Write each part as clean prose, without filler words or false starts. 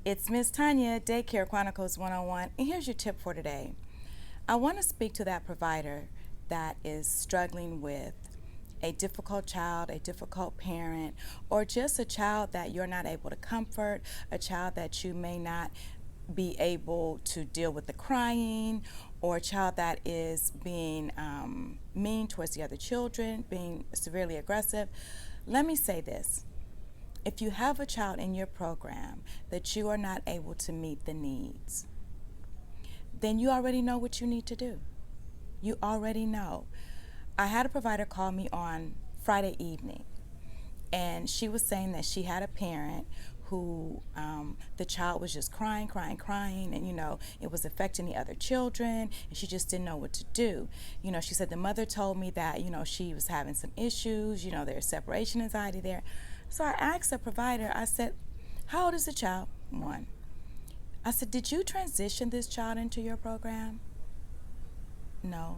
It's Miss Tanya, Daycare Chronicles 101, and here's your tip for today. I want to speak to that provider that is struggling with a difficult child, a difficult parent, or just a child that you're not able to comfort, a child that you may not be able to deal with the crying, or a child that is being mean towards the other children, being severely aggressive. Let me say this. If you have a child in your program that you are not able to meet the needs, then you already know what you need to do. You already know. I had a provider call me on Friday evening, and she was saying that she had a parent who the child was just crying, and it was affecting the other children, and she just didn't know what to do. She said the mother told me that she was having some issues, there's separation anxiety there. So I asked the provider, I said, how old is the child? 1. I said, did you transition this child into your program? No.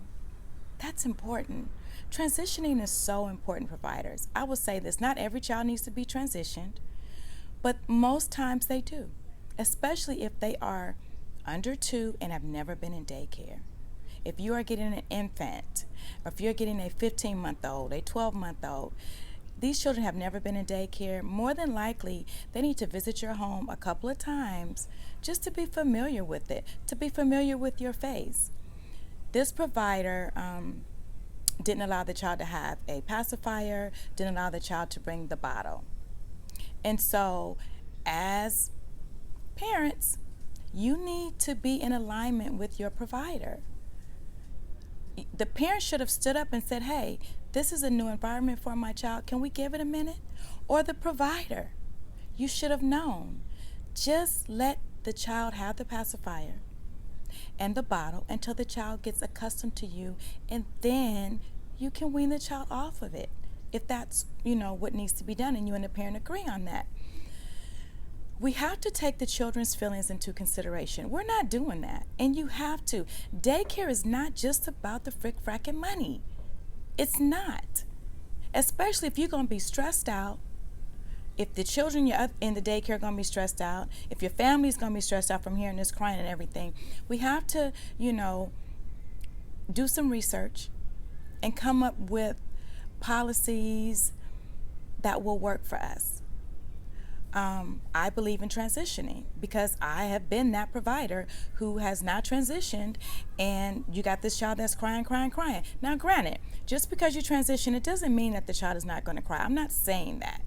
That's important. Transitioning is so important, providers. I will say this, not every child needs to be transitioned, but most times they do, especially if they are under 2 and have never been in daycare. If you are getting an infant, or if you're getting a 15-month-old, a 12-month-old, these children have never been in daycare. More than likely, they need to visit your home a couple of times just to be familiar with it, to be familiar with your face. This provider didn't allow the child to have a pacifier, didn't allow the child to bring the bottle. And so, as parents, you need to be in alignment with your provider. The parent should have stood up and said, hey, this is a new environment for my child. Can we give it a minute? Or the provider, you should have known. Just let the child have the pacifier and the bottle until the child gets accustomed to you, and then you can wean the child off of it if that's, what needs to be done, and you and the parent agree on that. We have to take the children's feelings into consideration. We're not doing that, and you have to. Daycare is not just about the frick-fracking money. It's not. Especially if you're going to be stressed out, if the children you're in the daycare are going to be stressed out, if your family's going to be stressed out from hearing this crying and everything, we have to, do some research and come up with policies that will work for us. I believe in transitioning because I have been that provider who has not transitioned, and you got this child that's crying. Now, granted, just because you transition, it doesn't mean that the child is not going to cry. I'm not saying that,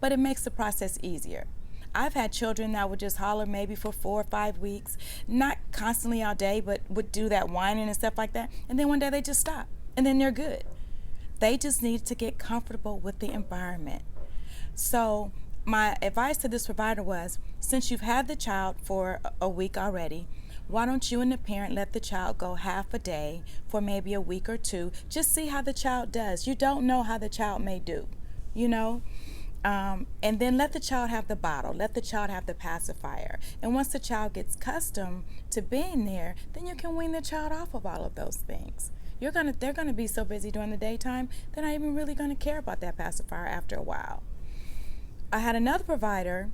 but it makes the process easier. I've had children that would just holler maybe for 4 or 5 weeks, not constantly all day, but would do that whining and stuff like that, and then one day they just stop, and then they're good. They just need to get comfortable with the environment. So my advice to this provider was, since you've had the child for a week already, why don't you and the parent let the child go half a day for maybe a week or 2, just see how the child does. You don't know how the child may do, and then let the child have the bottle, let the child have the pacifier. And once the child gets accustomed to being there, then you can wean the child off of all of those things. They're gonna be so busy during the daytime, they're not even really gonna care about that pacifier after a while. I had another provider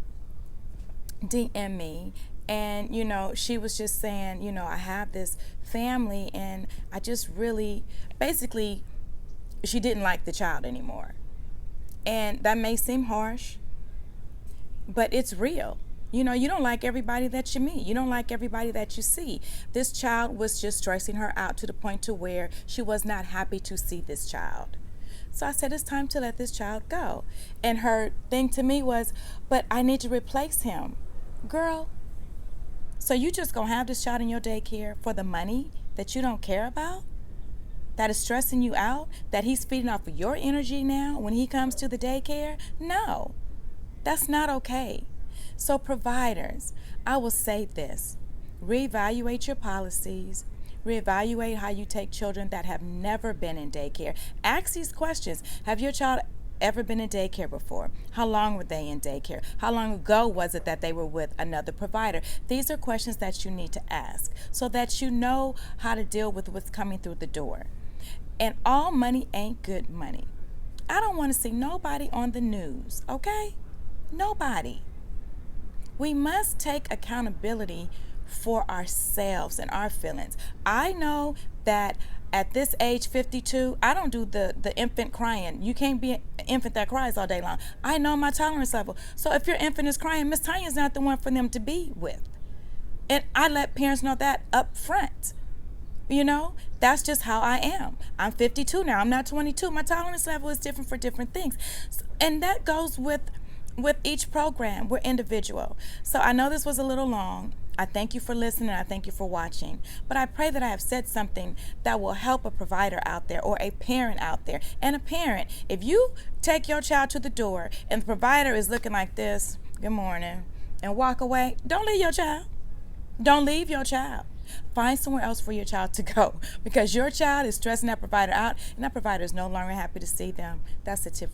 DM me, and she was just saying, I have this family, and I just really, basically, she didn't like the child anymore. And that may seem harsh, but it's real. You don't like everybody that you meet. You don't like everybody that you see. This child was just stressing her out to the point to where she was not happy to see this child. So I said, it's time to let this child go. And her thing to me was, but I need to replace him. Girl, so you just gonna have this child in your daycare for the money that you don't care about? That is stressing you out? That he's feeding off of your energy now when he comes to the daycare? No, that's not okay. So providers, I will say this, reevaluate your policies, reevaluate how you take children that have never been in daycare. Ask these questions. Have your child ever been in daycare before? How long were they in daycare? How long ago was it that they were with another provider? These are questions that you need to ask so that you know how to deal with what's coming through the door. And all money ain't good money. I don't want to see nobody on the news, okay? Nobody. we must take accountability for ourselves and our feelings. I know that at this age 52, I don't do the infant crying. You can't be an infant that cries all day long. I know my tolerance level. So if your infant is crying, Miss Tanya's not the one for them to be with. And I let parents know that up front. You know, that's just how I am. I'm 52 now. I'm not 22. My tolerance level is different for different things. And that goes with each program. We're individual. So I know this was a little long. I thank you for listening. I thank you for watching. But I pray that I have said something that will help a provider out there or a parent out there. And a parent, if you take your child to the door and the provider is looking like this, good morning, and walk away, don't leave your child. Don't leave your child. Find somewhere else for your child to go, because your child is stressing that provider out, and that provider is no longer happy to see them. That's the tip.